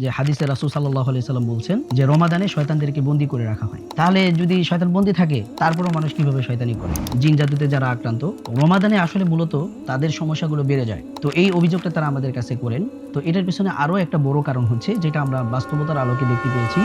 যে হাদিসে রাসূল সাল্লাল্লাহু আলাইহি সাল্লাম বলছেন যে রমাদানে শয়তানদেরকে বন্দী করে রাখা হয়। তাহলে যদি শয়তান বন্দী থাকে তারপরেও মানুষ কিভাবে শয়তানি করে? জিন জাদুতে যারা আক্রান্ত রমাদানে আসলে মূলত তাদের সমস্যাগুলো বেড়ে যায়। তো এই অভিযোগটা তারা আমাদের কাছে করেন। তো এটার পেছনে আরো একটা বড় কারণ হচ্ছে যেটা আমরা বাস্তবতার আলোকে দেখতে পেয়েছি।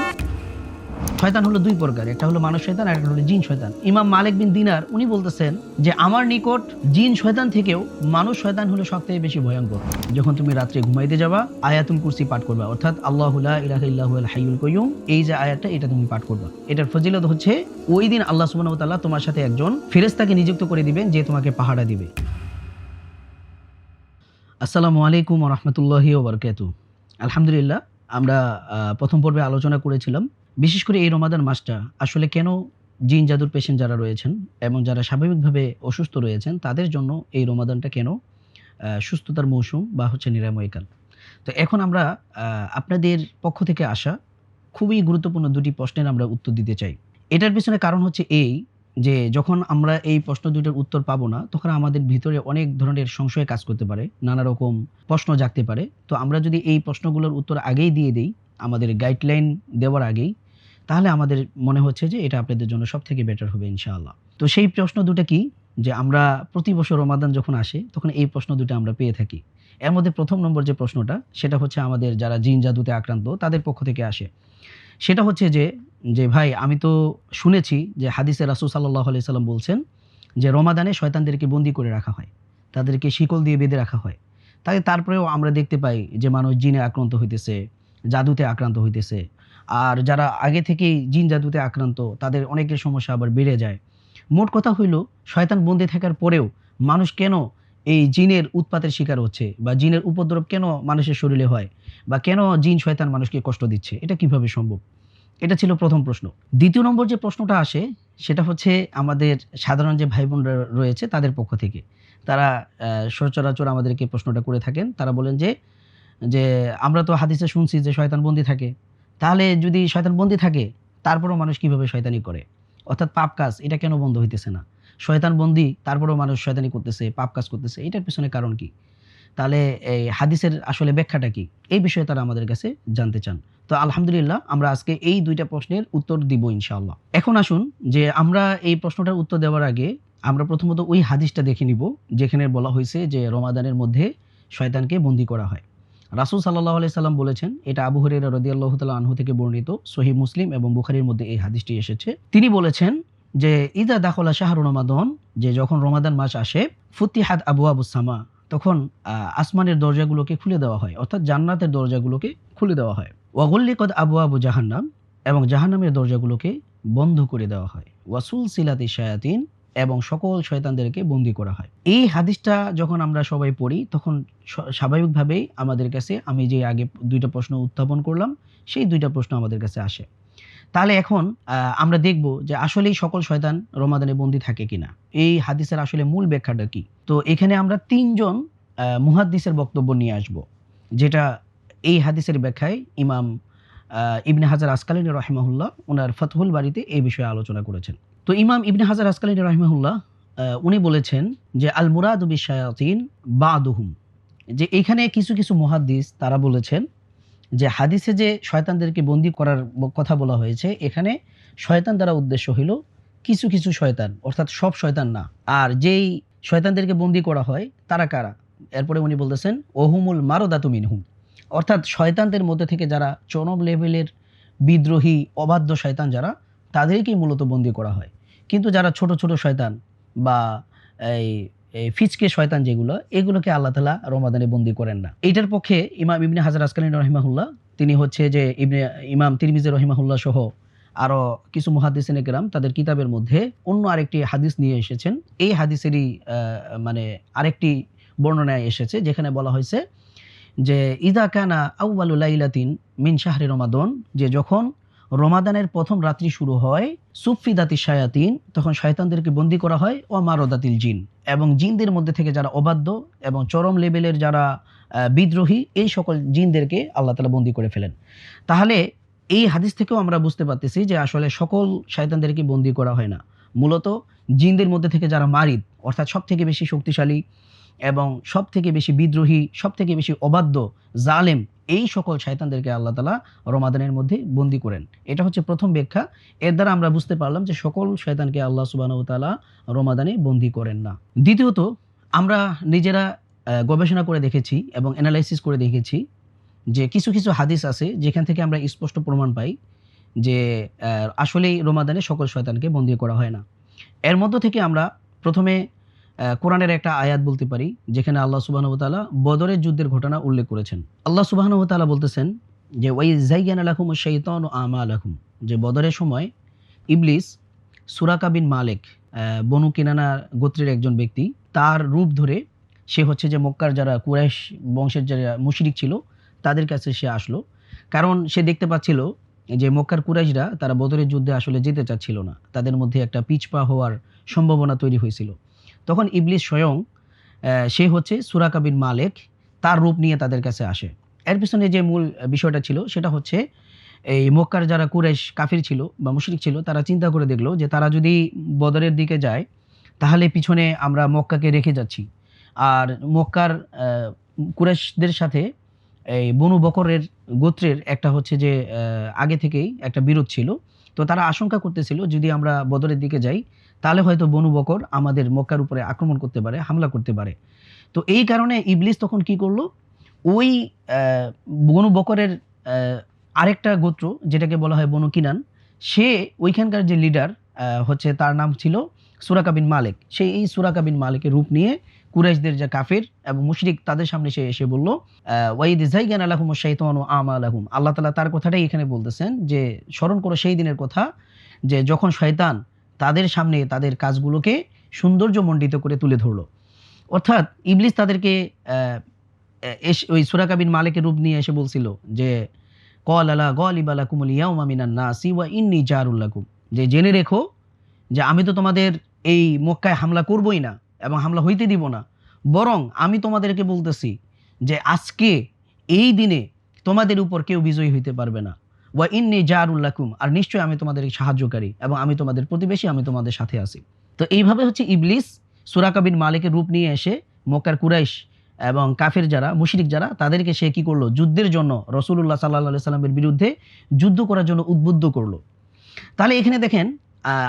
শয়তান হলো ২ প্রকার। একটা হলো মানুষ শয়তান আর একটা হলো জিন শয়তান। ইমাম মালিক বিন দিনার উনি বলতেছেন যে আমার নিকট জিন শয়তান থেকেও মানুষ শয়তান হলো সবথেকে বেশি ভয়ঙ্কর। যখন তুমি রাত্রে ঘুমাইতে যাবা আয়াতুল কুরসি পাঠ করবা, অর্থাৎ আল্লাহু লা ইলাহা ইল্লাহুল হাইয়ুল কাইয়ুম, এই যে আয়াতটা এটা তুমি পাঠ করবা। এটার ফজিলত হচ্ছে ওই দিন আল্লাহ সুবহানাহু ওয়া তাআলা তোমার সাথে একজন ফেরেশতাকে নিযুক্ত করে দিবেন যে তোমাকে পাহারা দিবে। আসসালামু আলাইকুম ওয়া রাহমাতুল্লাহি ওয়া বারাকাতুহু। আলহামদুলিল্লাহ, আমরা প্রথম পর্বে আলোচনা করেছিলাম বিশেষ করে এই রমাদান মাসটা আসলে কেন জিন জাদুর পেশেন্ট যারা রয়েছেন এবং যারা স্বাভাবিকভাবে অসুস্থ রয়েছেন তাদের জন্য এই রমাদানটা কেন সুস্থতার মৌসুম বা হচ্ছে নিরাময়কাল। তো এখন আমরা আপনাদের পক্ষ থেকে আসা খুবই গুরুত্বপূর্ণ ২ টি প্রশ্নের আমরা উত্তর দিতে চাই। এটার পেছনে কারণ হচ্ছে এই যে যখন আমরা এই প্রশ্ন ২ টার উত্তর পাবো না, তখন আমাদের ভিতরে অনেক ধরনের সংশয় কাজ করতে পারে, নানা রকম প্রশ্ন জাগতে পারে। তো আমরা যদি এই প্রশ্নগুলোর উত্তর আগেই দিয়ে দেই, আমাদের গাইডলাইন দেওয়ার আগেই, তাহলে আমাদের মনে হচ্ছে যে এটা আপনাদের জন্য সবথেকে বেটার হবে ইনশাআল্লাহ। তো সেই প্রশ্ন ২ টা কি? যে আমরা প্রতি বছর রমাদান যখন আসে তখন এই প্রশ্ন ২ টা আমরা পেয়ে থাকি। এর মধ্যে ১ম নম্বর যে প্রশ্নটা সেটা হচ্ছে আমাদের যারা জিন জাদুতে আক্রান্ত তাদের পক্ষ থেকে আসে। সেটা হচ্ছে যে ভাই আমি তো শুনেছি যে হাদিসে রাসূল সাল্লাল্লাহু আলাইহি সাল্লাম বলছেন যে রমাদানে শয়তানদেরকে বন্দী করে রাখা হয়। তাদেরকে শিকল দিয়ে বেঁধে রাখা হয়। তারপরেও আমরা দেখতে পাই যে মানুষ জিনে আক্রান্ত হইতেছে, জাদুতে আক্রান্ত হইতেছে। আর যারা আগে থেকেই জিন জাদুতে আক্রান্ত তাদের অনেকের সমস্যা আবার বেড়ে যায়। মোট কথা হইল শয়তান বন্দী থাকার পরেও মানুষ কেন এই জিনের উৎপাতের শিকার হচ্ছে বা জিনের উপদ্রব কেন মানুষের শরীরে হয় বা কেন জিন শয়তান মানুষকে কষ্ট দিচ্ছে? এটা কিভাবে সম্ভব? এটা ছিল ১ম প্রশ্ন। ২য় নম্বর যে প্রশ্নটা আসে সেটা হচ্ছে আমাদের সাধারণ যে ভাই-বোনরা রয়েছে তাদের পক্ষ থেকে। তারা সচরাচর আমাদেরকে প্রশ্নটা করে থাকেন। তারা বলেন যে আমরা তো হাদিসে শুনছি যে শয়তান বন্দী থাকে। তাহলে যদি শয়তান বন্দী থাকে তারপরেও মানুষ কিভাবে শয়তানি করে? অর্থাৎ পাপ কাজ এটা কেন বন্ধ হইতেছে না? শয়তান বন্দী তারপরেও মানুষ শয়তানি করতেছে, পাপ কাজ করতেছে। এটার পেছনে কারণ কি? তাহলে এই হাদিসের আসলে ব্যাখ্যাটা কি? এই বিষয়ে তারা আমাদের কাছে জানতে চান। তো আলহামদুলিল্লাহ আমরা আজকে এই ২ টা প্রশ্নের উত্তর দিব ইনশাআল্লাহ। এখন আসুন যে আমরা এই প্রশ্নটার উত্তর দেওয়ার আগে আমরা প্রথমত ওই হাদিসটা দেখে নিব যেখানে বলা হইছে যে রমাদানের মধ্যে শয়তানকে বন্দী করা হয়। রাসূল সাল্লাল্লাহু আলাইহি সাল্লাম বলেছেন, এটা আবু হুরায়রা রাদিয়াল্লাহু তাআলা আনহু থেকে বর্ণিত, সহিহ মুসলিম এবং বুখারীর মধ্যে এই হাদিসটি এসেছে। তিনি বলেছেন যে ইযা দাখালা শাহরু রমাদান, যে যখন রমাদান মাস আসে, ফুতিহাত আবওয়াবুস সামা, তখন আসমানের দরজাগুলোকে খুলে দেওয়া হয়, অর্থাৎ জান্নাতের দরজাগুলোকে খুলে দেওয়া হয়। ওয়া গুল্লিকাত আবওয়াবু জাহান্নাম, এবং জাহান্নামের দরজাগুলোকে বন্ধ করে দেওয়া হয়। ওয়া সুলসিলাতিশ শায়াতিন, এবং সকল শয়তানদেরকে বন্দী করা হয়। এই হাদিসটা যখন আমরা সবাই পড়ি তখন স্বাভাবিকভাবেই আমাদের কাছে আমি যে আগে ২ টা প্রশ্ন উত্থাপন করলাম সেই ২ টা প্রশ্ন আমাদের কাছে আসে। তাহলে এখন আমরা দেখব যে আসলেই সকল শয়তান রমাদানে বন্দী থাকে কিনা? এই হাদিসের আসলে মূল ব্যাখ্যাটা কি? তো এখানে আমরা ৩ জন মুহাদ্দিসের বক্তব্য নিয়ে আসব। যেটা এই হাদিসের ব্যাখ্যায় ইমাম ইবনে হাজার আসকালানী রাহিমাহুল্লাহ উনার ফাতহুল বারীতে এই বিষয়ে আলোচনা করেছেন। তো ইমাম ইবনে হাজার আসকালানী রাহিমাহুল্লাহ উনি বলেছেন যে আল মুরাদু বিশ-শায়াতিন বা'দুহুম, যে এখানে কিছু মুহাদ্দিস তারা বলেছেন যে হাদিসে যে শয়তানদেরকে বন্দী করার কথা বলা হয়েছে, এখানে শয়তান দ্বারা উদ্দেশ্য হইল কিছু শয়তান, অর্থাৎ সব শয়তান না। আর যেই শয়তানদেরকে বন্দী করা হয় তারা কারা? এরপরে উনি বলতেছেন ওহুমুল মারদাতু মিনহুম, অর্থাৎ শয়তানদের মধ্যে থেকে যারা চরম লেভেলের বিদ্রোহী অবাধ্য শয়তান যারা, তাদেরকেই মূলত বন্দী করা হয়। কিন্তু যারা ছোট শয়তান বা এই ফিচকে শয়তান যেগুলো, এগুলোকে আল্লাহ তাআলা রমাদানে বন্দী করেন না। এইটার পক্ষে ইমাম ইবনে হাজার আসকালানী রাহিমাহুল্লাহ, তিনি হচ্ছে যে ইমাম তিরমিজি রাহিমাহুল্লাহ সহ আরো কিছু মুহাদ্দিসিনে কেরাম তাদের কিতাবের মধ্যে অন্য আরেকটি হাদিস নিয়ে এসেছেন। এই হাদিসেরই মানে আরেকটি বর্ণনায় এসেছে যেখানে বলা হয়েছে যে ইযা কানা আউয়ালু লাইলাতিন মিন শাহরি রমাদান, যে যখন রমাদানের প্রথম রাত্রি শুরু হয়, সুফিদাতিশ শায়াতিন, তখন শয়তানদেরকে বন্দী করা হয়, ও মারদাতিল জিন, এবং জিনদের মধ্যে থেকে যারা অবাধ্য এবং চরম লেভেলের যারা বিদ্রোহী, এই সকল জিনদেরকে আল্লাহ তাআলা বন্দী করে ফেলেন। তাহলে এই হাদিস থেকেও আমরা বুঝতে পারতেছি যে আসলে সকল শয়তানদেরকে বন্দী করা হয় না। মূলত জিনদের মধ্যে থেকে যারা মারিদ, অর্থাৎ সবথেকে বেশি শক্তিশালী এবং সবথেকে বেশি বিদ্রোহী, সবথেকে বেশি অবাধ্য, জালেম, এই সকল শয়তানদেরকে আল্লাহ তাআলা রমাদানের মধ্যে বন্দী করেন। এটা হচ্ছে প্রথম ব্যাখ্যা। এর দ্বারা আমরা বুঝতে পারলাম যে সকল শয়তানকে আল্লাহ সুবহানাহু ওয়া তাআলা রমাদানে বন্দী করেন না। দ্বিতীয়ত, আমরা নিজেরা গবেষণা করে দেখেছি এবং এনালাইসিস করে দেখেছি যে কিছু, কিছু হাদিস আছে যেখান থেকে আমরা স্পষ্ট প্রমাণ পাই যে আসলেই রমাদানে সকল শয়তানকে বন্দী করা হয় না। এর মধ্য থেকে আমরা প্রথমে কোরআনের একটা আয়াত বলতে পারি যেখানে আল্লাহ সুবহানাহু ওয়া তাআলা বদরের যুদ্ধের ঘটনা উল্লেখ করেছেন। আল্লাহ সুবহানাহু ওয়া তাআলা বলতেছেন যে ওয়াইজ যায়্যানা লাকুমুশ শাইতানু আমালাকুম, যে বদরের সময় ইবলিস সুরাকা বিন মালিক বনু কিনানা গোত্রের একজন ব্যক্তি, তার রূপ ধরে সে হচ্ছে যে মক্কার যারা কুরাইশ বংশের যারা মুশরিক ছিল তাদের কাছে সে আসলো। কারণ সে দেখতে পাচ্ছিল যে মক্কার কুরাইশরা তারা বদরের যুদ্ধে আসলে যেতে চাচ্ছিল না, তাদের মধ্যে একটা পিছপা হওয়ার সম্ভাবনা তৈরি হয়েছিল। তখন ইবলিস স্বয়ং সে হচ্ছে সুরাকা বিন মালিক, তার রূপ নিয়ে তাদের কাছে আসে। এর পিছনে যে মূল বিষয়টা ছিল সেটা হচ্ছে এই মক্কার যারা কুরাইশ কাফির ছিল বা মুশরিক ছিল তারা চিন্তা করে দেখলো যে তারা যদি বদরের দিকে যায় তাহলে পিছনে আমরা মক্কাকে রেখে যাচ্ছি। আর মক্কার কুরাইশদের সাথে এই বনু বকরের গোত্রের একটা হচ্ছে যে আগে থেকেই একটা বিরোধ ছিল। তো তারা আশঙ্কা করতেছিল যদি আমরা বদরের দিকে যাই তাহলে হয়তো বনু বকর আমাদের মক্কার উপরে আক্রমণ করতে পারে, হামলা করতে পারে। তো এই কারণে ইবলিস তখন কি করলো, ওই বনু বকরের আরেকটা গোত্র যেটাকে বলা হয় বনু কিনান, সে ওইখানকার যে লিডার হচ্ছে তার নাম ছিল সুরাকা বিন মালিক। সে এই সুরাকা বিন মালিকের রূপ নিয়ে কুরাইশদের যে কাফির এবং মুশরিক তাদের সামনে সে এসে বলল ওয়াইদ যায়্যানা লাকুমুশ শাইতানু আমালাকুম। আল্লাহ তাআলা তার কথাটাই এখানে বলতেছেন যে স্মরণ করো সেই দিনের কথা যে যখন শয়তান তাদের সামনে তাদের কাজগুলোকে সৌন্দর্যমণ্ডিত করে তুলে ধরলো। অর্থাৎ ইবলিস তাদেরকে ওই সুরাকা বিন মালিকের রূপ নিয়ে এসে বলছিল যে ক্বালা লা গালিবা লাকুমুল ইয়াওমা মিনান নাসি ওয়া ইন্নী জারুল লাকুম, যে জেনে রেখো যে আমি তো তোমাদের এই মক্কায় হামলা করবই না এবং হামলা হইতে দিব না, বরং আমি তোমাদেরকে বলতেছি যে আজকে এই দিনে তোমাদের উপর কেউ বিজয়ী হইতে পারবে না। ওয়া ইন্নী জারুল লাকুম, আর নিশ্চয়ই আমি তোমাদের সাহায্যকারী এবং আমি তোমাদের প্রতিবেশী, আমি তোমাদের সাথে আছি। তো এইভাবে হচ্ছে ইবলিস সুরাকা বিন মালিকের রূপ নিয়ে এসে মক্কার কুরাইশ এবং কাফের যারা মুশরিক যারা তাদেরকে সে কি করলো, যুদ্ধের জন্য রাসূলুল্লাহ সাল্লাল্লাহু আলাইহি সাল্লামের বিরুদ্ধে যুদ্ধ করার জন্য উদ্বুদ্ধ করলো। তাহলে এখানে দেখেন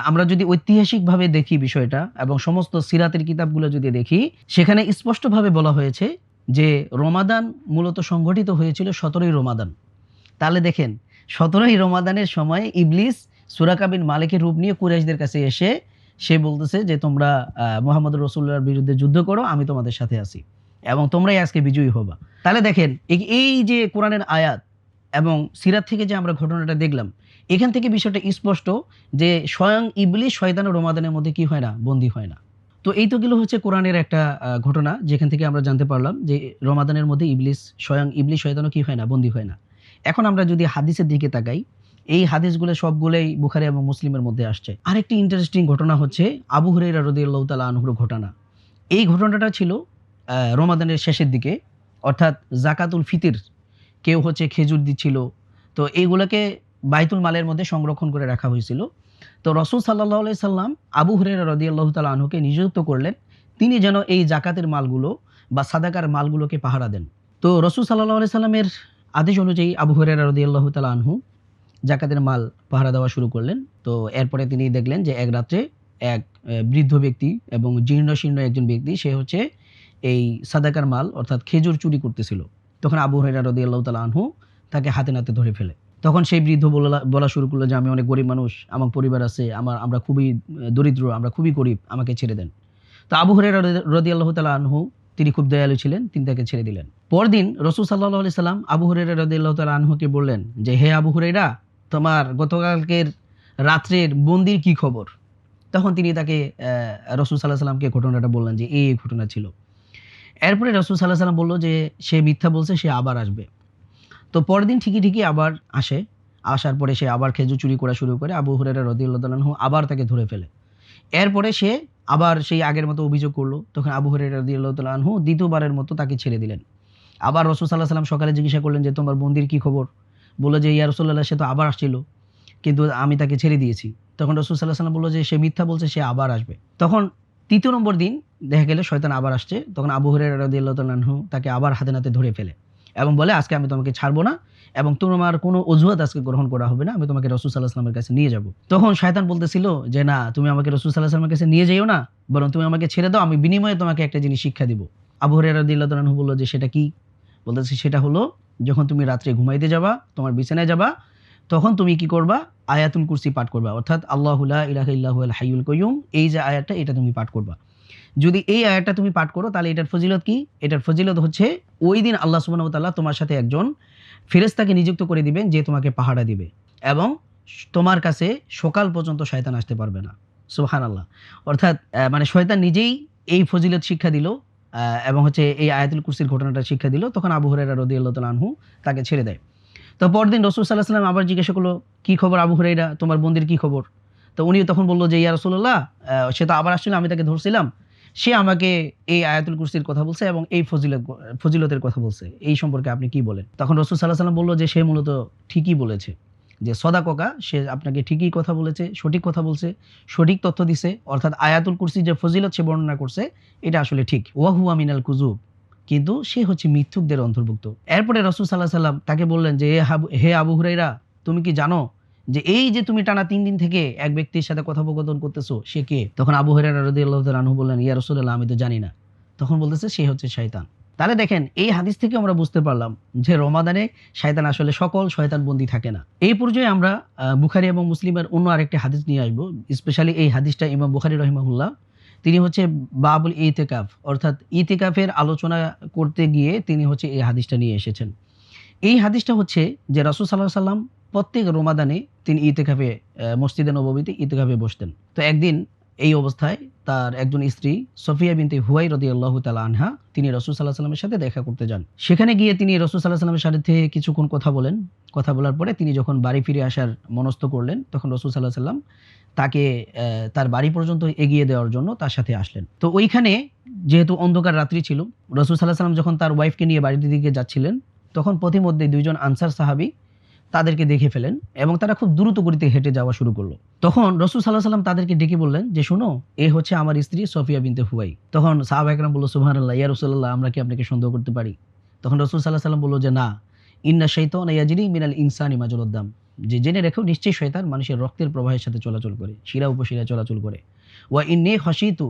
আমরা যদি ঐতিহাসিকভাবে দেখি বিষয়টা এবং সমস্ত সিরাতের কিতাবগুলো যদি দেখি, সেখানে স্পষ্টভাবে বলা হয়েছে যে রমাদান মূলত সংঘটিত হয়েছিল 17ই রমাদান। তাহলে দেখেন 17ই রমাদানের সময় ইবলিস সুরাকা বিন মালিকের রূপ নিয়ে কুরাইশদের কাছে এসে সে বলতেছে যে তোমরা মুহাম্মদ রাসূলুল্লাহর বিরুদ্ধে যুদ্ধ করো, আমি তোমাদের সাথে আছি এবং তোমরাই আজকে বিজয়ী হবা। তাহলে দেখেন এই যে কোরআনের আয়াত এবং সিরাত থেকে যে আমরা ঘটনাটা দেখলাম, এখান থেকে বিষয়টা স্পষ্ট যে স্বয়ং ইবলিস শয়তান ও রমাদানের মধ্যে কি হয় না, বন্দী হয় না। তো এই তো গেল হচ্ছে কোরআনের একটা ঘটনা যেখান থেকে আমরা জানতে পারলাম যে রমাদানের মধ্যে স্বয়ং ইবলিস শয়তানও কি হয় না, বন্দী হয় না। এখন আমরা যদি হাদিসের দিকে তাকাই, এই হাদিসগুলো সবগুলোই বুখারী এবং মুসলিমের মধ্যে আসছে। আরেকটি ইন্টারেস্টিং ঘটনা হচ্ছে আবু হুরায়রা রাদিয়াল্লাহু তাআলা আনহুর ঘটনা। এই ঘটনাটা ছিল রমাদানের শেষের দিকে, অর্থাৎ জাকাতুল ফিতর কেউ হচ্ছে খেজুর দিচ্ছিল, তো এইগুলোকে বাইতুল মালের মধ্যে সংরক্ষণ করে রাখা হয়েছিল। তো রাসূল সাল্লাল্লাহু আলাইহি সাল্লাম আবু হুরায়রা রাদিয়াল্লাহু তাআলা আনহুকে নিযুক্ত করলেন তিনি যেন এই জাকাতের মালগুলো বা সাদাকার মালগুলোকে পাহারা দেন। তো রাসূল সাল্লাল্লাহু আলাইহি সাল্লামের আদেশ অনুযায়ী আবু হুরায়রা রাদিয়াল্লাহু তাআলা আনহু জাকাতের মাল পাহারা দেওয়া শুরু করলেন। তো এরপরে তিনি দেখলেন যে এক রাত্রে এক বৃদ্ধ ব্যক্তি এবং জীর্ণশীর্ণ একজন ব্যক্তি সে হচ্ছে এই সাদাকার মাল অর্থাৎ খেজুর চুরি করতেছিল। তখন আবু হুরায়রা রাদিয়াল্লাহু তাআলা আনহু তাকে হাতে নাতে ধরে ফেলে। তখন সেই বৃদ্ধ বলা শুরু করলো যে আমি অনেক গরিব মানুষ, আমার পরিবার আছে, আমরা খুবই দরিদ্র, আমরা খুবই গরিব, আমাকে ছেড়ে দেন। তো আবু হুরায়রা রাদিয়াল্লাহু তাআলা আনহু তিনি খুব দয়ালু ছিলেন, তিনি তাকে ছেড়ে দিলেন। পরদিন রাসূল সাল্লাল্লাহু আলাইহি সাল্লাম আবু হুরায়রা রাদিয়াল্লাহু তাআলা আনহুকে বললেন যে হে আবু হুরায়রা, তোমার গতকালকের রাত্রের বন্দির কি খবর? তখন তিনি তাকে রাসূল সাল্লাল্লাহু আলাইহি সাল্লামকে ঘটনাটা বললেন যে এই ঘটনা ছিল। এরপরে রাসূল সাল্লাল্লাহু আলাইহি সাল্লাম বলল যে সে মিথ্যা বলছে, সে আবার আসবে। তো পরদিন ঠিকই আবার আসে। আসার পরে সে আবার খেজুর চুরি করা শুরু করে। আবু হুরায়রা রাদিয়াল্লাহু তাআলা আনহু আবার তাকে ধরে ফেলে। এরপরে সে আবার সেই আগের মতো অভিযোগ করলো। তখন আবু হুরায়রা রাদিয়াল্লাহু তাআলা আনহু দ্বিতীয়বারের মতো তাকে ছেড়ে দিলেন। আবার রাসূল সাল্লাল্লাহু আলাইহি সাল্লাম সকালে জিজ্ঞাসা করলেন যে তোমার বন্দির কি খবর? বলল যে ইয়া রাসূলুল্লাহ, সে তো আবার আসছিল, কিন্তু আমি তাকে ছেড়ে দিয়েছি। তখন রাসূল সাল্লাল্লাহু আলাইহি সাল্লাম বলল যে সে মিথ্যা বলছে, সে আবার আসবে। তখন তৃতীয় নম্বর দিন দেখা গেল শয়তান আবার আসছে। তখন আবু হুরায়রা রাদিয়াল্লাহু তাআলা আনহু তাকে আবার হাতে নাতে ধরে ফেলে। এবং বলে আজকে আমি তোমাকে ছাড়বো না এবং তোমার কোনো অজুহাত আজকে গ্রহণ করা হবে না, আমি তোমাকে রাসূল সাল্লাল্লাহু আলাইহি ওয়াসাল্লামের কাছে নিয়ে যাব। তখন শয়তান বলতেছিল যে না, তুমি আমাকে রাসূল সাল্লাল্লাহু আলাইহি ওয়াসাল্লামের কাছে নিয়ে যাইও না, বরং তুমি আমাকে ছেড়ে দাও, আমি বিনিময়ে তোমাকে একটা জিনিস শিক্ষা দিব। আবু হুরায়রা রাদিয়াল্লাহু তাআলা আনহু বলল যে সেটা কি? বলতেছে সেটা হলো যখন তুমি রাত্রে ঘুমাইতে যাবা, তোমার বিছানায় যাবা, তখন তুমি কি করবা? আয়াতুল কুরসি পাঠ করবা, অর্থাৎ আল্লাহু লা ইলাহা ইল্লা হুয়াল হাইয়ুল কাইয়ুম, এই যে আয়াতটা এটা তুমি পাঠ করবা। যদি এই আয়াতটা তুমি পাঠ করো তাহলে এটার ফজিলত কি? এটার ফজিলত হচ্ছে ওই দিন আল্লাহ সুবহানাহু ওয়া তাআলা তোমার সাথে একজন ফেরেশতাকে নিযুক্ত করে দিবেন যে তোমাকে পাহারা দিবে এবং তোমার কাছে সকাল পর্যন্ত শয়তান আসতে পারবে না। সুবহানাল্লাহ। অর্থাৎ মানে শয়তান নিজেই এই ফজিলত শিক্ষা দিল এবং হচ্ছে এই আয়াতুল কুরসির ঘটনাটা শিক্ষা দিল। তখন আবু হুরায়রা রাদিয়াল্লাহু তাআলা আনহু তাকে ছেড়ে দেয়। তো পরদিন রাসূল সাল্লাল্লাহু আলাইহি ওয়াসাল্লাম আবার জিজ্ঞাসা করলো, "কি খবর আবু হুরায়রা? তোমার বোনদের কি খবর?" তো উনিও তখন বলল যে, "ইয়া রাসূলুল্লাহ, সে তো আবার আসছিল, আমি তাকে ধরছিলাম। সে আমাকে এই আয়াতুল কুরসির কথা বলছে এবং এই ফজিলতের কথা বলছে। এই সম্পর্কে আপনি কি বলেন?" তখন রাসূল সাল্লাল্লাহু আলাইহি ওয়াসাল্লাম বলল যে, "সে মূলত ঠিকই বলেছে। যে সদাককা, সে আপনাকে ঠিকই কথা বলেছে, সঠিক কথা বলছে, সঠিক তথ্য দিছে। অর্থাৎ আয়াতুল কুরসির যে ফজিলত সে বর্ণনা করছে, এটা আসলে ঠিক। ওয়া হুয়া মিনাল কুযুব, কিন্তু সে হচ্ছে মিথ্যুকদের অন্তর্ভুক্ত।" এরপরে রাসূল সাল্লাল্লাহু আলাইহি ওয়াসাল্লাম তাকে বললেন যে, হে আবু হুরায়রা, তুমি কি জানো যে এই যে তুমি টানা ৩ দিন থেকে এক ব্যক্তির সাথে কথোপকথন করতেছো, সে কে? তখন আবু হুরায়রা রাদিয়াল্লাহু তাআলা আনহু বললেন, ইয়া রাসূলুল্লাহ, আমি তো জানি না। তখন বলতেছে সে হচ্ছে শয়তান। তাহলে দেখেন এই হাদিস থেকে আমরা বুঝতে পারলাম যে রমাদানে শয়তান আসলে সকল শয়তান বন্দী থাকে না। এই পর্যায়ে আমরা বুখারী এবং মুসলিমের অন্য আরেকটি হাদিস নিয়ে আসবো। স্পেশালি এই হাদিসটা ইমাম বুখারী রাহিমাহুল্লাহ তিনি হচ্ছে বাবুল ইতিকাফ, অর্থাৎ ইতিকাফের আলোচনা করতে গিয়ে তিনি হচ্ছে এই হাদিসটা নিয়ে এসেছেন। এই হাদিসটা হচ্ছে যে রাসূল সাল্লাল্লাহু আলাইহি সাল্লাম প্রত্যেক রমাদানে তিনি ইতিকাফে মসজিদে নববীতে ইতিকাফে বসতেন। তো একদিন এই অবস্থায় তার একজন স্ত্রী সফিয়া বিনতে হুয়াই রাদিয়াল্লাহু তাআলা আনহা তিনি রাসূল সাল্লাল্লাহু আলাইহি সাল্লামের সাথে দেখা করতে যান। সেখানে গিয়ে তিনি রাসূল সাল্লাল্লাহু আলাইহি সাল্লামের সাথে কিছুক্ষণ কথা বলেন। কথা বলার পরে তিনি যখন বাড়ি ফিরে আসার মনস্থ করলেন, তখন রাসূল সাল্লাল্লাহু আলাইহি সাল্লাম তাকে তার বাড়ি পর্যন্ত এগিয়ে দেওয়ার জন্য তার সাথে আসলেন। তো ওইখানে যেহেতু অন্ধকার রাত্রি ছিল, রাসূল সাল্লাল্লাহু আলাইহি সাল্লাম যখন তার ওয়াইফকে নিয়ে বাড়ির দিকে যাচ্ছিলেন, তখন পথিমধ্যে ২ জন আনসার সাহাবী তাদেরকে দেখে ফেলেন এবং তারা খুব দ্রুত গতিতে হেঁটে যাওয়া শুরু করল। তখন রাসূল সাল্লাল্লাহু আলাইহি সাল্লাম তাদেরকে ডেকে বললেন যে, "শোনো, এ হচ্ছে আমার স্ত্রী সফিয়া বিনতে হুয়াই।" তখন সাহাবা একরাম বলল, "সুবহানাল্লাহ, ইয়া রাসূলুল্লাহ, আমরা কি আপনাকে সন্দেহ করতে পারি?" তখন রাসূল সাল্লাল্লাহু আলাইহি সাল্লাম বলল যে, "না, ইন্না শাইতানা ইয়াজরি মিনাল ইনসানি মাজরাদ দাম।" যে জেনে রেখো, নিশ্চয়ই শয়তান মানুষের রক্তের প্রবাহের সাথে চলাচল করে, শিরা উপশিরায় চলাচল করে। ওয়া ইন্নী খাশিতু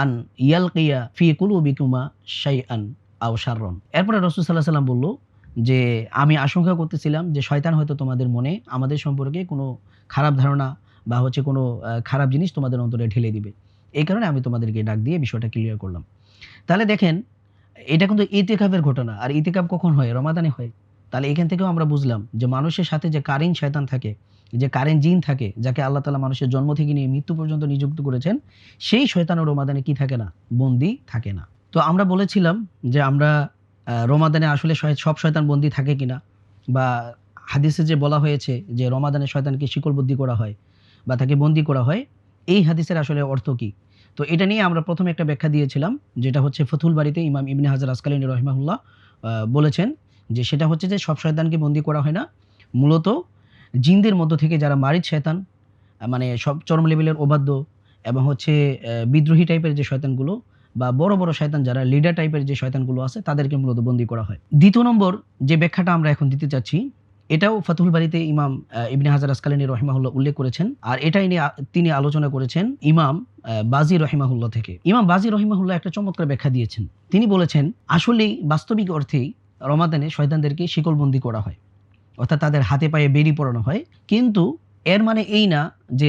আন ইয়ালকিয়া ফি কুলুবিকুমা শাইআন আও শাররান। এরপরে রাসূল সাল্লাল্লাহু আলাইহি সাল্লাম বলল যে, "আমি আশঙ্কা করতেছিলাম যে শয়তান হয়তো তোমাদের মনে আমাদের সম্পর্কে কোনো খারাপ ধারণা বা হচ্ছে কোনো খারাপ জিনিস তোমাদের অন্তরে ঢেলে দিবে। এই কারণে আমি তোমাদেরকে ডাক দিয়ে বিষয়টা ক্লিয়ার করলাম।" তাহলে দেখেন, এটা কিন্তু ইতিকাফের ঘটনা। আর ইতিকাফ কখন হয়? রমাদানে হয়। তাহলে এখান থেকেও আমরা বুঝলাম যে মানুষের সাথে যে কারিন শয়তান থাকে, যে কারিন জিন থাকে, যাকে আল্লাহ তাআলা মানুষের জন্ম থেকে নিয়ে মৃত্যু পর্যন্ত নিযুক্ত করেছেন, সেই শয়তানও রমাদানে কি থাকে না? বন্দী থাকে না। তো আমরা বলেছিলাম যে আমরা রমাদানে আসলে সব শয়তান বন্দী থাকে কিনা, বা হাদিসে যে বলা হয়েছে যে রমাদানে শয়তানকে শিকলবদ্ধি করা হয় বা তাকে বন্দী করা হয়, এই হাদিসের আসলে অর্থ কি? তো এটা নিয়ে আমরা ১ম একটা ব্যাখ্যা দিয়েছিলাম, যেটা হচ্ছে ফাথুল বারীতে ইমাম ইবনে হাজার আসকালানী রাহিমাহুল্লাহ বলেছেন যে সেটা হচ্ছে যে সব শয়তানকে বন্দী করা হয় না। মূলত জিনদের মধ্য থেকে যারা মারিদ শয়তান, মানে সব চরম লেভেলের অবাধ্য এবং হচ্ছে বিদ্রোহী টাইপের যে শয়তানগুলো বা বড়, বড় শয়তান যারা লিডার টাইপের যে শয়তানগুলো আছে তাদেরকে মূলত বন্দী করা হয়। ২য় নম্বর যে ব্যাখ্যাটা আমরা এখন দিতে চাচ্ছি, এটাও ফাথুল বারীতে ইমাম ইবনে হাজার আসকালানী রাহিমাহুল্লাহ উল্লেখ করেছেন। আর এটাই নিয়ে তিনি আলোচনা করেছেন ইমাম বাযী রাহিমাহুল্লাহ থেকে। ইমাম বাযী রাহিমাহুল্লাহ একটা চমৎকার ব্যাখ্যা দিয়েছেন। তিনি বলেছেন, আসলেই বাস্তবিক অর্থেই রমাদানে শয়তানদেরকে শিকলবন্দী করা হয়। অর্থাৎ তাদের হাতে পায়ে বেড়ি পরানো হয়। কিন্তু এর মানে এই না যে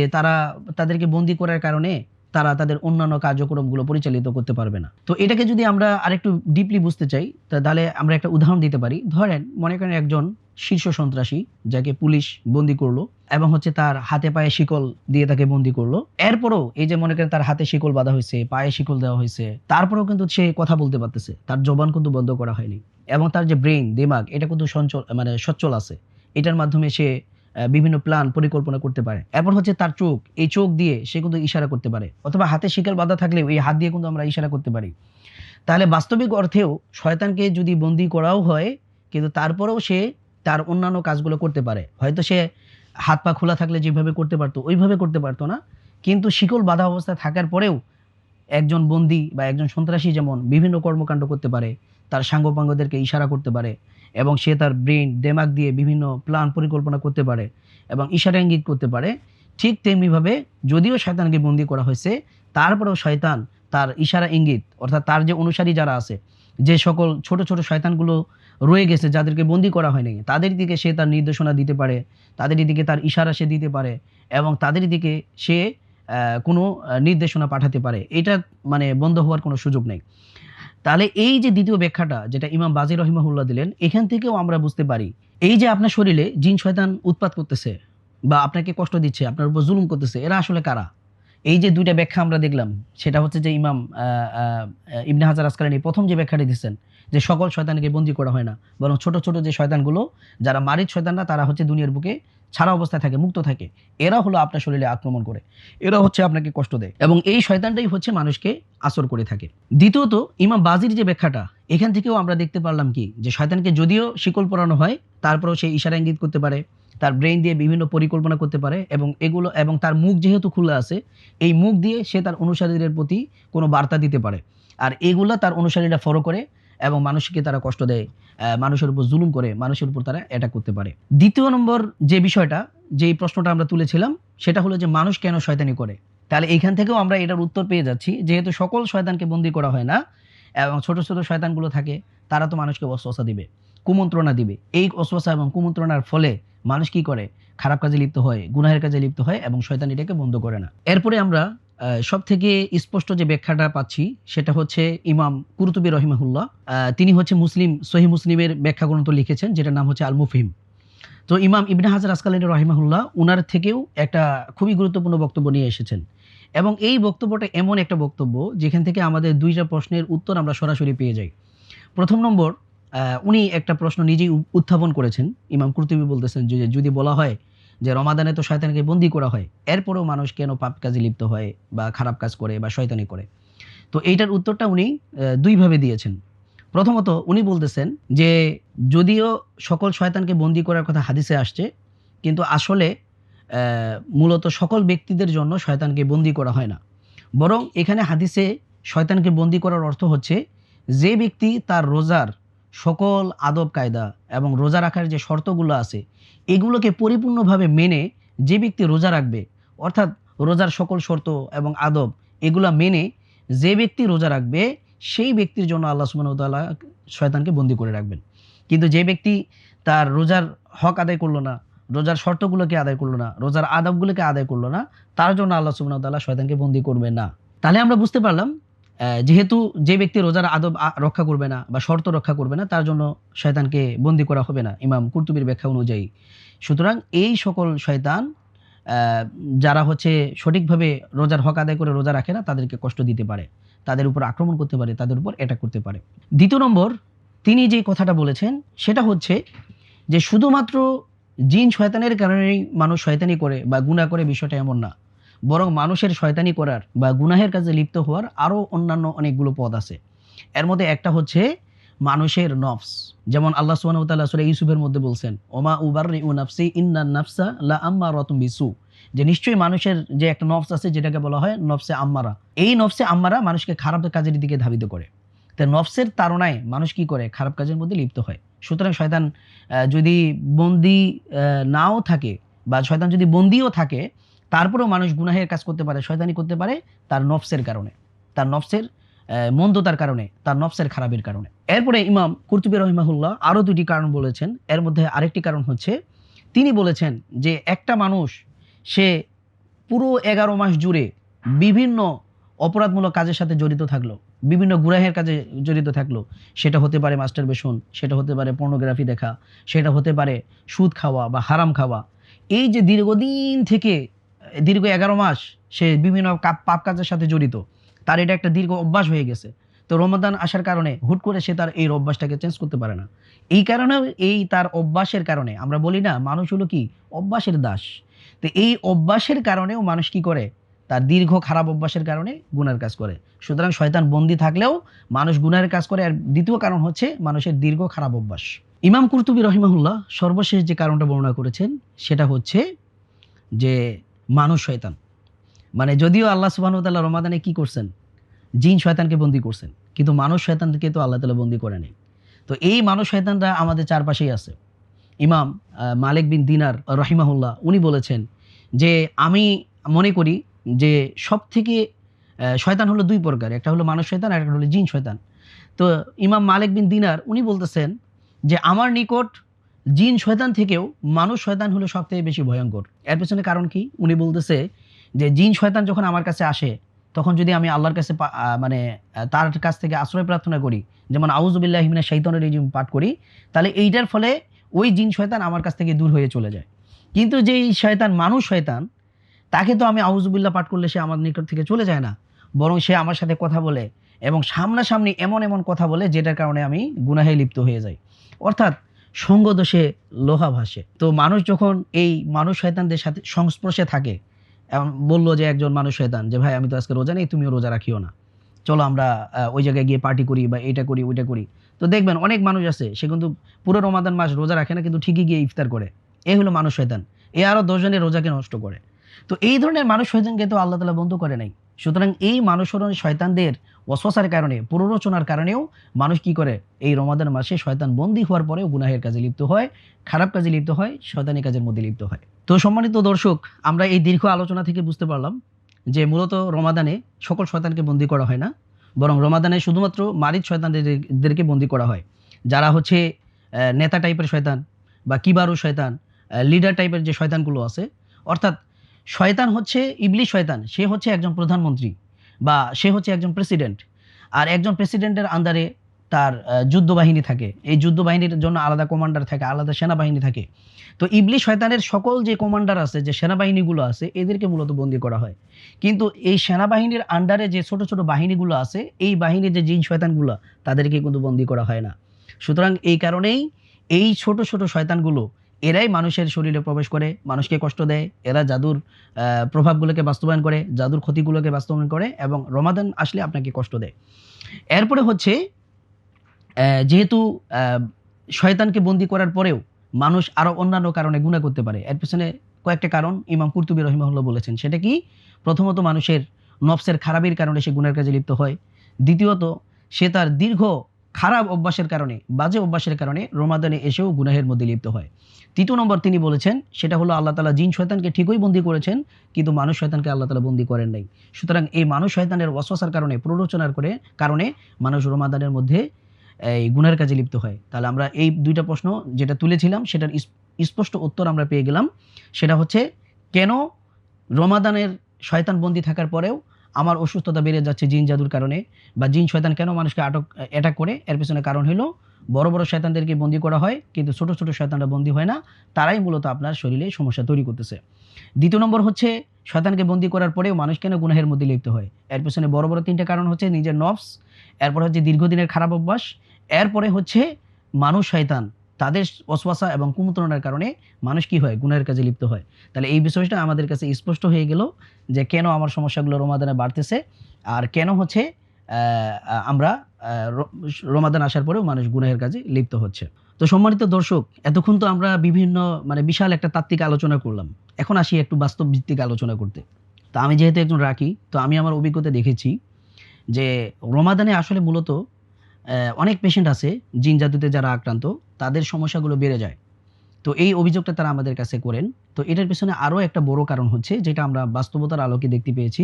তাদেরকে বন্দী করার কারণে তারা তাদের অন্যান্য কার্যক্রমগুলো পরিচালিত করতে পারবে না। তো এটাকে যদি আমরা আরেকটু ডিপলি বুঝতে চাই, তাহলে আমরা একটা উদাহরণ দিতে পারি। ধরেন, মনে করেন একজন শীর্ষ সন্ত্রাসী যাকে পুলিশ বন্দী করলো এবং হচ্ছে তার হাতে পায়ে শিকল দিয়ে তাকে বন্দী করলো। এরপরও এই যে মনে করেন তার হাতে শিকল বাঁধা হইছে, পায়ে শিকল দেওয়া হইছে, তারপরেও কিন্তু সে কথা বলতে পারতেছে। তার জবান কিন্তু বন্ধ করা হয়নি। এবং তার যে ব্রেইন, দিমাগ, এটা কিন্তু সচ্ছল আছে। এটার মাধ্যমে সে বিভিন্ন প্ল্যান পরিকল্পনা করতে পারে। এরপর হচ্ছে তার চোখ, এই চোখ দিয়ে সে কিন্তু ইশারা করতে পারে, অথবা হাতে শিকল বাঁধা থাকলেও এই হাত দিয়ে কিন্তু আমরা ইশারা করতে পারি। তাহলে বাস্তবিক অর্থেও শয়তানকে যদি বন্দী করাও হয়, কিন্তু তারপরেও সে তার অন্যান্য কাজগুলো করতে পারে। হয়তো সে হাত পা খোলা থাকলে যেভাবে করতে পারতো ওইভাবে করতে পারতো না, কিন্তু শিকল বাঁধা অবস্থায় থাকার পরেও একজন বন্দী বা একজন সন্ত্রাসী যেমন বিভিন্ন কর্মকাণ্ড করতে পারে, তার সাঙ্গপাঙ্গদেরকে ইশারা করতে পারে এবং সে তার ব্রেন দেমাগ দিয়ে বিভিন্ন প্ল্যান পরিকল্পনা করতে পারে এবং ইশারা ইঙ্গিত করতে পারে, ঠিক তেমনিভাবে যদিও শয়তানকে বন্দী করা হয়েছে, তারপরেও শয়তান তার ইশারা ইঙ্গিত, অর্থাৎ তার যে অনুসারী যারা আছে, যে সকল ছোট ছোট শয়তানগুলো রয়ে গেছে যাদেরকে বন্দী করা হয়নি, তাদের দিকে সে তার নির্দেশনা দিতে পারে, তাদের দিকে তার ইশারা সে দিতে পারে এবং তাদের দিকে সে কোনো নির্দেশনা পাঠাতে পারে। এটা মানে বন্ধ হওয়ার কোনো সুযোগ নেই। তাহলে এই যে দ্বিতীয় ব্যাখ্যাটা যেটা ইমাম বাজি রহিমাহুল্লাহ দিলেন, এখান থেকেও আমরা বুঝতে পারি এই যে আপনার শরীরে জিন শয়তান উৎপাত করতেছে বা আপনাকে কষ্ট দিচ্ছে, আপনার উপর জুলুম করতেছে, এরা আসলে কারা? এই যে দুইটা ব্যাখ্যা আমরা দেখলাম, সেটা হচ্ছে যে ইমাম ইবনে হাজার আসকালানী প্রথম যে ব্যাখ্যাটি দিচ্ছেন যে সকল শয়তানকে বন্দী করা হয় না, বরং ছোট ছোট যে শয়তানগুলো, যারা মারিদ শয়তানরা, তারা হচ্ছে দুনিয়ার বুকে ছাড়া অবস্থায় থাকে, মুক্ত থাকে, এরা হলো আপনার শরীরে আক্রমণ করে, এরা হচ্ছে আপনাকে কষ্ট দেয় এবং এই শয়তানটাই হচ্ছে মানুষকে আসর করে থাকে। দ্বিতীয়ত ইমাম বাজির যে ব্যাখ্যাটা, এখান থেকেও আমরা দেখতে পারলাম কি যে শয়তানকে যদিও শিকল পরানো হয়, তারপরেও সে ইশারা ইঙ্গিত করতে পারে, তার ব্রেন দিয়ে বিভিন্ন পরিকল্পনা করতে পারে এবং তার মুখ যেহেতু খোলা আছে, এই মুখ দিয়ে সে তার অনুসারীদের প্রতি কোনো বার্তা দিতে পারে, আর এগুলা তার অনুসারীরা ফলো করে এবং মানুষকে তারা কষ্ট দেয়, মানুষের উপর জুলুম করে, মানুষের উপর তারা অ্যাটাক করতে পারে। দ্বিতীয় নম্বর যে বিষয়টা, যেই প্রশ্নটা আমরা তুলেছিলাম, সেটা হলো যে মানুষ কেন শয়তানি করে। তাহলে এইখান থেকেও আমরা এটার উত্তর পেয়ে যাচ্ছি, যেহেতু সকল শয়তানকে বন্দী করা হয় না এবং ছোট ছোট শয়তানগুলো থাকে, তারা তো মানুষকে ওয়াসওয়াসা দিবে, কুমন্ত্রণা দিবে। এই ওয়াসওয়াসা এবং কুমন্ত্রণার ফলে মানুষ কি করে? খারাপ কাজে লিপ্ত হয়, গুনাহের কাজে লিপ্ত হয় এবং শয়তানিটাকে বন্ধ করে না। এরপরে আমরা সব থেকে স্পষ্ট যে ব্যাখ্যাটা পাচ্ছি সেটা হচ্ছে ইমাম কুরতুবী রহিমাহুল্লাহ। তিনি হচ্ছে সহিহ মুসলিমের ব্যাখ্যা গ্রন্থ লিখেছেন, যেটার নাম হচ্ছে আল মুফহিম। তো ইমাম ইবনে হাজার আসকালানী রহিমাহুল্লাহ উনার থেকেও একটা খুবই গুরুত্বপূর্ণ বক্তব্য নিয়ে এসেছেন এবং এই বক্তব্যটা এমন একটা বক্তব্য যেখান থেকে আমাদের দুইটা প্রশ্নের উত্তর আমরা সরাসরি পেয়ে যাই। প্রথম নম্বর, উনি একটা প্রশ্ন নিজেই উত্থাপন করেছেন। ইমাম কুরতুবী বলতেছেন যে যদি বলা হয় যে রমাদানে তো শয়তানকে বন্দী করা হয়, এরপরেও মানুষ কেন পাপ কাজে লিপ্ত হয় বা খারাপ কাজ করে বা শয়তানি করে? তো এইটার উত্তরটা উনি দুইভাবে দিয়েছেন। প্রথমত উনি বলতেছেন যে যদিও সকল শয়তানকে বন্দী করার কথা হাদিসে আসছে, কিন্তু আসলে মূলত সকল ব্যক্তিদের জন্য শয়তানকে বন্দী করা হয় না, বরং এখানে হাদিসে শয়তানকে বন্দী করার অর্থ হচ্ছে যে ব্যক্তি তার রোজার সকল আদব কায়দা এবং রোজা রাখার যে শর্তগুলো আছে, এগুলোকে পরিপূর্ণভাবে মেনে যে ব্যক্তি রোজা রাখবে, অর্থাৎ রোজার সকল শর্ত এবং আদব এগুলা মেনে যে ব্যক্তি রোজা রাখবে, সেই ব্যক্তির জন্য আল্লাহ সুবহানাহু ওয়া তাআলা শয়তানকে বন্দী করে রাখবেন। কিন্তু যে ব্যক্তি তার রোজার হক আদায় করলো না, রোজার শর্তগুলোকে আদায় করলো না, রোজার আদবগুলোকে আদায় করলো না, তার জন্য আল্লাহ সুবহানাহু ওয়া তাআলা শয়তানকে বন্দী করবে না। তাহলে আমরা বুঝতে পারলাম যেহেতু যে ব্যক্তি রোজার আদব রক্ষা করবে না বা শর্ত রক্ষা করবে না, তার জন্য শয়তানকে বন্দী করা হবে না ইমাম কুরতুবীর ব্যাখ্যা অনুযায়ী। সুতরাং এই সকল শয়তান যারা হচ্ছে সঠিকভাবে রোজার হক আদায় করে রোজা রাখে না, তাদেরকে কষ্ট দিতে পারে, তাদের উপর আক্রমণ করতে পারে, তাদের উপর অ্যাটাক করতে পারে। দ্বিতীয় নম্বর, তিনি যে কথাটা বলেছেন সেটা হচ্ছে যে শুধুমাত্র জিন শয়তানের কারণেই মানুষ শয়তানি করে বা গুনাহ করে, বিষয়টা এমন না, বরং মানুষের শয়তানি করার বা গুনাহের কাজে লিপ্ত হওয়ার আরও অন্যান্য অনেকগুলো পথ আছে। এর মধ্যে একটা হচ্ছে মানুষের নফস। যেমন আল্লাহ সুবহানাহু ওয়া তাআলা সূরা ইউসুফের মধ্যে বলছেন, ওমা উবাররিউ নাফসি ইন্নান নাফসা লা আম্মারাতুম বিসু, যে নিশ্চয়ই মানুষের যে একটা নফস আছে যেটাকে বলা হয় নফসে আম্মারা, এই নফসে আম্মারা মানুষকে খারাপ কাজের দিকে ধাবিত করে। তো নফসের তাড়নায় মানুষ কি করে? খারাপ কাজের মধ্যে লিপ্ত হয়। সুতরাং শয়তান যদি বন্দী নাও থাকে বা শয়তান যদি বন্দীও থাকে, তারপরেও মানুষ গুনাহের কাজ করতে পারে, শয়তানি করতে পারে তার নফসের কারণে, তার নফসের মন্দতার কারণে, তার নফসের খারাপের কারণে। এরপরে ইমাম কুরতুবী রহিমাহুল্লাহ আরও দুটি কারণ বলেছেন। এর মধ্যে আরেকটি কারণ হচ্ছে তিনি বলেছেন যে একটা মানুষ সে পুরো 11 মাস জুড়ে বিভিন্ন অপরাধমূলক কাজের সাথে জড়িত থাকলো, বিভিন্ন গুনাহের কাজে জড়িত থাকলো, সেটা হতে পারে মাস্টারবেশন, সেটা হতে পারে পর্নোগ্রাফি দেখা, সেটা হতে পারে সুদ খাওয়া বা হারাম খাওয়া। এই যে দীর্ঘদিন থেকে দীর্ঘ 11 মাস সে বিভিন্ন পাপ কাজের সাথে জড়িত, তার এটা একটা দীর্ঘ অভ্যাস হয়ে গেছে। তো রমাদান আসার কারণে হুট করে সে তার এই অভ্যাসটাকে চেঞ্জ করতে পারে না। এই কারণেও এই তার অভ্যাসের কারণে আমরা বলি না মানুষ হলো কি অভ্যাসের দাস। তো এই অভ্যাসের কারণেও মানুষ কি করে? তার দীর্ঘ খারাপ অভ্যাসের কারণে গুনার কাজ করে। সুতরাং শয়তান বন্দী থাকলেও মানুষ গুনাহের কাজ করে। আর দ্বিতীয় কারণ হচ্ছে মানুষের দীর্ঘ খারাপ অভ্যাস। ইমাম কুরতুবী রহিমাহুল্লাহ সর্বশেষ যে কারণটা বর্ণনা করেছেন সেটা হচ্ছে যে মানুষ শয়তান। মানে যদিও আল্লাহ সুবহানাহু ওয়া তাআলা রমাদানে কি করছেন? জিন শয়তানকে বন্দী করছেন, কিন্তু মানুষ শয়তানকে তো আল্লাহ তাআলা বন্দী করে নাই। তো তো এই মানুষ শয়তানরা আমাদের চারপাশেই আছে। ইমাম মালিক বিন দিনার রাহিমাহুল্লাহ উনি বলেছেন যে, আমি মনে করি যে সবথেকে শয়তান হলো ২ প্রকার। একটা হলো মানুষ শয়তান, আর একটা হলো জিন শয়তান। তো ইমাম মালিক বিন দিনার উনি বলতেছেন যে, আমার নিকট জিন শয়তান থেকেও মানুষ শয়তান হলো সবথেকে বেশি ভয়ঙ্কর। এর পেছনে কারণ কি? উনি বলতেছে যে, জিন শয়তান যখন আমার কাছে আসে, তখন যদি আমি আল্লাহর কাছে মানে তার কাছ থেকে আশ্রয় প্রার্থনা করি, যেমন আউযু বিল্লাহি মিনাশ শাইতানির রাজিম পাঠ করি, তাহলে এইটার ফলে ওই জিন শয়তান আমার কাছ থেকে দূর হয়ে চলে যায়। কিন্তু যেই শয়তান মানুষ শয়তান, তাকে তো আমি আউযু বিল্লাহ পাঠ করলে সে আমার নিকট থেকে চলে যায় না। বরং সে আমার সাথে কথা বলে এবং সামনাসামনি এমন কথা বলে যেটার কারণে আমি গুনাহে লিপ্ত হয়ে যাই। অর্থাৎ সঙ্গ দোষে লোহা ভাসে। তো মানুষ যখন এই মানুষ শয়তানদের সাথে সংস্পর্শে থাকে, বলল যে একজন মানুষ শয়তান যে, "ভাই আমি তো আজকে রোজা নেই, তুমিও রোজা রাখিও না। চলো আমরা ওই জায়গায় গিয়ে পার্টি করি বা এইটা করি, ওইটা করি।" তো দেখবেন অনেক মানুষ আছে সে কিন্তু পুরো রমাদান মাস রোজা রাখে না, কিন্তু ঠিকই গিয়ে ইফতার করে। এ হলো মানুষ শয়তান। এ আরো ১০ জনের রোজাকে নষ্ট করে। তো এই ধরনের মানুষ শয়তানকে তো আল্লাহ তাআলা বন্ধ করে নাই। সুতরাং এই মানুষ শয়তানদের ওয়াসওয়াসার কারণে, প্ররোচনার কারণেও মানুষ কি করে? এই রমাদান মাসে শয়তান বন্দী হওয়ার পরেও গুনাহের কাজে লিপ্ত হয়, খারাপ কাজে লিপ্ত হয়, শয়তানি কাজের মধ্যে লিপ্ত হয়। তো সম্মানিত দর্শক, আমরা এই দীর্ঘ আলোচনা থেকে বুঝতে পারলাম যে মূলত রমাদানে সকল শয়তানকে বন্দী করা হয় না, বরং রমাদানে শুধুমাত্র মারিদ শয়তানদেরকে বন্দী করা হয়। যারা হচ্ছে নেতা টাইপের শয়তান বা কিবারু শয়তান, লিডার টাইপের যে শয়তানগুলো আছে, অর্থাৎ শয়তান হচ্ছে ইবলিস শয়তান। সে হচ্ছে একজন প্রধানমন্ত্রী বা সে হচ্ছে একজন প্রেসিডেন্ট। আর একজন প্রেসিডেন্টের আন্ডারে তার যুদ্ধ বাহিনী থাকে। এই যুদ্ধ বাহিনীর জন্য আলাদা কমান্ডার থাকে, আলাদা সেনাবাহিনী থাকে। তো ইবলিস শয়তানের সকল যে কমান্ডার আছে, যে সেনাবাহিনীগুলো আছে, এদেরকে মূলত বন্দী করা হয়। কিন্তু এই সেনাবাহিনীর আন্ডারে যে ছোট বাহিনীগুলো আছে, এই বাহিনীর যে জিন শয়তানগুলো, তাদেরকে কিন্তু বন্দী করা হয় না। সুতরাং এই কারণেই এই ছোট শয়তানগুলো এরাই মানুষের শরীরে প্রবেশ করে, মানুষকে কষ্ট দেয়। এরা জাদুর প্রভাবগুলোকে বাস্তবায়ন করে, জাদুর ক্ষতিগুলোকে বাস্তবায়ন করে এবং রমাদান আসলে আপনাকে কষ্ট দেয়। এরপরে হচ্ছে যেহেতু শয়তানকে বন্দী করার পরেও মানুষ আরো অন্যান্য কারণে গুনাহ করতে পারে। এর পেছনে কয়েকটা কারণ ইমাম কুরতুবী রাহিমাহুল্লাহ বলেছেন। সেটা কি? প্রথমত মানুষের নফসের খারাপির কারণে সে গুনাহের কাজে লিপ্ত হয়। দ্বিতীয়ত সে তার দীর্ঘ খারাপ অভ্যাসের কারণে, বাজে অভ্যাসের কারণে রমাদানে এসেও গুনাহের মধ্যে লিপ্ত হয়। ৩য় নম্বর তিনি বলেছেন সেটা হলো আল্লাহ তাআলা জিন শয়তানকে ঠিকই বন্দী করেছেন, কিন্তু মানুষ শয়তানকে আল্লাহ তাআলা বন্দী করেন নাই। সুতরাং এই মানুষ শয়তানের ওয়াসওয়াসার কারণে, প্ররোচনার কারণে মানুষ রমাদানের মধ্যে এই গুনাহের কাজে লিপ্ত হয়। তাহলে আমরা এই ২ টা প্রশ্ন যেটা তুলেছিলাম সেটার স্পষ্ট উত্তর আমরা পেয়ে গেলাম। সেটা হচ্ছে কেন রমাদানের শয়তান বন্দী থাকার পরেও আমার অসুস্থতা বেড়ে যাচ্ছে জিন জাদুর কারণে, বা জিন শয়তান কেন মানুষকে অ্যাটাক করে? এর পেছনে কারণ হলো বড় শয়তানদেরকে বন্দী করা হয়, কিন্তু ছোট শয়তানরা বন্দী হয় না। তারাই মূলত আপনার শরীরে সমস্যা তৈরি করতেছে। ২য় নম্বর হচ্ছে শয়তানকে বন্দী করার পরেও মানুষ কেন গুনাহের মধ্যে লিপ্ত হয়? এর পেছনে বড় ৩ টা কারণ হচ্ছে নিজের নফস, এরপর হচ্ছে দীর্ঘদিনের খারাপ অভ্যাস, এরপরে হচ্ছে মানুষ শয়তান। তাদের ওয়াসওয়াসা এবং কুমন্ত্রণার কারণে মানুষ কি হয়? গুনাহের কাজে লিপ্ত হয়। তাহলে এই বিষয়টা আমাদের কাছে স্পষ্ট হয়ে গেল যে কেন আমার সমস্যাগুলো রমাদানে বাড়তেছে, আর কেন হচ্ছে আমরা আ র রমাদান আসার পরেও মানুষ গুনাহের কাজে লিপ্ত হচ্ছে। তো সম্মানিত দর্শক, এতক্ষণ তো আমরা বিভিন্ন বিশাল একটা তাত্ত্বিক আলোচনা করলাম। এখন আসি একটু বাস্তব ভিত্তিক আলোচনা করতে। তো আমি যেহেতু একজন রাকি, তো আমি আমার অভিজ্ঞতা দেখেছি যে রমাদানে আসলে মূলত অনেক পেশেন্ট আছে জিন জাদুতে যারা আক্রান্ত, তাদের সমস্যাগুলো বেড়ে যায়। তো এই অভিযোগটা তারা আমাদের কাছে করেন। তো এটার পেছনে আরো একটা বড় কারণ হচ্ছে, যেটা আমরা বাস্তবতার আলোকে দেখতে পেয়েছি।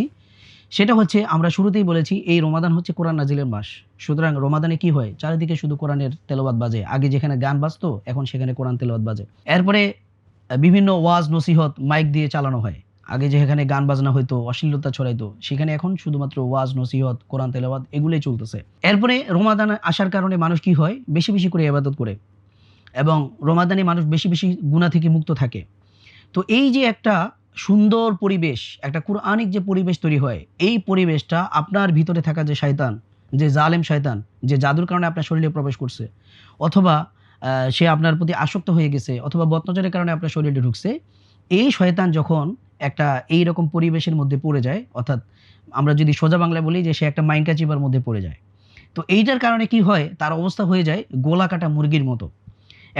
সেটা হচ্ছে আমরা শুরুতেই বলেছি এই রমাদান হচ্ছে কোরআন নাজিলের মাস। সুতরাং রমাদানে কি হয়? চারিদিকে শুধু কোরআনের তেলাওয়াত বাজে। আগে যেখানে গান বাজতো, এখন সেখানে কোরআন তেলাওয়াত বাজে। এরপরে বিভিন্ন ওয়াজ নসিহত মাইক দিয়ে চালানো হয়। আগে যেখানে গান বাজনা হইতো, অশ্লীলতা ছড়াইতো, সেখানে এখন শুধুমাত্র ওয়াজ নসিহত, কোরআন তেলাওয়াত এগুলোই চলতেছে। এরপরে রমাদান আসার কারণে মানুষ কি হয়? বেশি করে ইবাদত করে এবং রমাদানে মানুষ বেশি গুনাহ থেকে মুক্ত থাকে। তো এই যে একটা সুন্দর পরিবেশ, একটা কুরআনিক যে পরিবেশ তৈরি হয়, এই পরিবেশটা আপনার ভিতরে থাকা যে শয়তান, যে জালেম শয়তান, যে জাদুর কারণে আপনার শরীরে প্রবেশ করছে, অথবা সে আপনার প্রতি আসক্ত হয়ে গেছে, অথবা বদনজরের কারণে আপনার শরীরে ঢুকছে, এই শয়তান যখন একটা এইরকম পরিবেশের মধ্যে পড়ে যায়, অর্থাৎ আমরা যদি সোজা বাংলায় বলি যে সে একটা মাইনকা চিবার মধ্যে পড়ে যায়। তো এইটার কারণে কি হয়? তার অবস্থা হয়ে যায় গলা কাটা মুরগির মতো।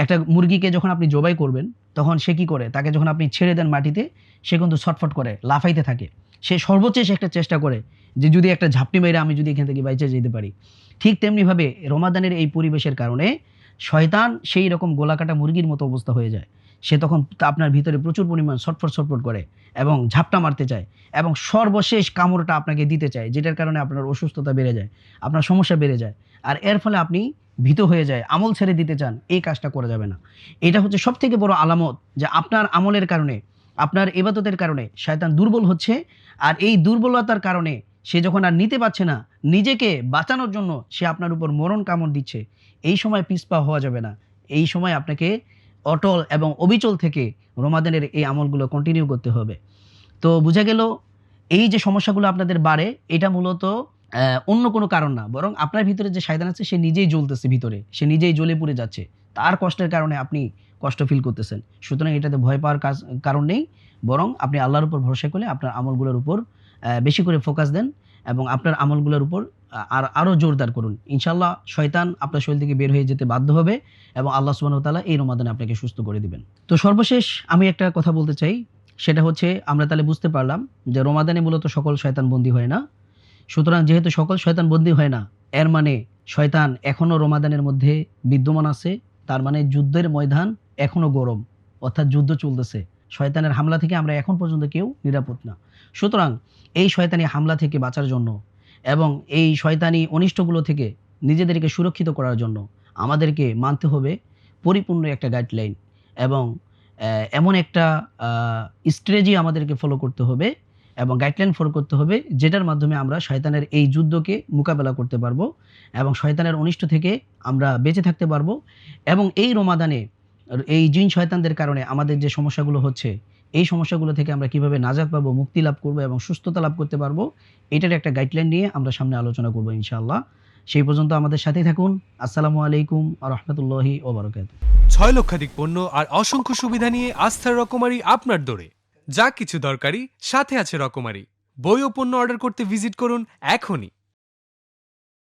একটা মুরগিকে যখন আপনি জবাই করবেন, তখন সে কি করে? তাকে যখন আপনি ছেড়ে দেন মাটিতে, সে কিন্তু ছটফট করে, লাফাইতে থাকে। সে সর্বশেষ একটা চেষ্টা করে যে যদি একটা ঝাপটি মেরে আমি যদি এখান থেকে বাইচে যেতে পারি। ঠিক তেমনিভাবে রমাদানের এই পরিবেশের কারণে শয়তান সেই রকম গোলাকাটা মুরগির মতো অবস্থা হয়ে যায়। সে তখন আপনার ভিতরে প্রচুর পরিমাণ ছটফট করে এবং ঝাপটা মারতে চায় এবং সর্বশেষ কামড়টা আপনাকে দিতে চায়, যেটার কারণে আপনার অসুস্থতা বেড়ে যায়, আপনার সমস্যা বেড়ে যায়। আর এর ফলে আপনি ভীত হয়ে যায়, আমল ছেড়ে দিতে চান, এই কাজটা করা যাবে না। এটা হচ্ছে সবথেকে বড় আলামত যে আপনার আমলের কারণে, আপনার ইবাদতের কারণে শয়তান দুর্বল হচ্ছে। আর এই দুর্বলতার কারণে সে যখন আর নিতে পারছে না, নিজেকে বাঁচানোর জন্য সে আপনার উপর মরণ কামড় দিচ্ছে। এই সময় পিছপা হওয়া যাবে না। এই সময় আপনাকে অটল এবং অবিচল থেকে রমাদানের এই আমলগুলো কন্টিনিউ করতে হবে। তো বুঝা গেল এই যে সমস্যাগুলো আপনাদের বাড়ে, এটা মূলত অন্য কোনো কারণ না, বরং আপনার ভিতরে যে শয়তান আছে সে নিজেই জ্বলতেছে ভিতরে, সে নিজেই জ্বলে পুড়ে যাচ্ছে। তার কষ্টের কারণে আপনি কষ্ট ফিল করতেছেন। সুতরাং এটাতে ভয় পাওয়ার কারণ নেই, বরং আপনি আল্লাহর উপর ভরসা করে আপনার আমলগুলোর উপর বেশি করে ফোকাস দেন এবং আপনার আমলগুলোর উপর আরও জোরদার করুন। ইনশাআল্লাহ শয়তান আপনার শরীর থেকে বের হয়ে যেতে বাধ্য হবে এবং আল্লাহ সুবহানাহু ওয়া তাআলা এই রমাদানে আপনাকে সুস্থ করে দিবেন। তো সর্বশেষ আমি একটা কথা বলতে চাই, সেটা হচ্ছে আমরা তাহলে বুঝতে পারলাম যে রমাদানে মূলত সকল শয়তান বন্দী হয় না। সুতরাং যেহেতু সকল শয়তান বন্দী হয় না, এর মানে শয়তান এখনো রমাদানের মধ্যে বিদ্যমান আছে। তার মানে যুদ্ধের ময়দান এখনো গরম, অর্থাৎ যুদ্ধ চলতেছে। শয়তানের হামলা থেকে আমরা এখন পর্যন্ত কেউ নিরাপদ না। সুতরাং এই শয়তানি হামলা থেকে বাঁচার জন্য এবং এই শয়তানি অনিষ্টগুলো থেকে নিজেদেরকে সুরক্ষিত করার জন্য আমাদেরকে মানতে হবে পরিপূর্ণ একটা গাইডলাইন এবং এমন একটা স্ট্র্যাটেজি আমাদেরকে ফলো করতে হবে এবং গাইডলাইন ফলো করতে হবে, যেটার মাধ্যমে আমরা শয়তানের এই যুদ্ধকে মোকাবেলা করতে পারবো এবং শয়তানের অনিষ্ট থেকে আমরা বেঁচে থাকতে পারবো। এবং এই রমাদানে এই জিন শয়তানদের কারণে আমাদের যে সমস্যাগুলো হচ্ছে, এই সমস্যাগুলো থেকে আমরা কিভাবে নাজাত পাবো, মুক্তি লাভ করবো এবং সুস্থতা লাভ করতে পারবো, এটার একটা গাইডলাইন নিয়ে আমরা সামনে আলোচনা করবো ইনশাআল্লাহ। সেই পর্যন্ত আমাদের সাথেই থাকুন। আসসালামু আলাইকুম ওয়া রাহমাতুল্লাহি ওয়া বারাকাতুহু। 6 লক্ষাধিক পণ্য আর অসংখ্য সুবিধা নিয়ে আস্থার রকমারি আপনার দৌড়ে। যা কিছু দরকারি সাথে আছে রকমারি। বই ও পণ্য অর্ডার করতে ভিজিট করুন এখনই।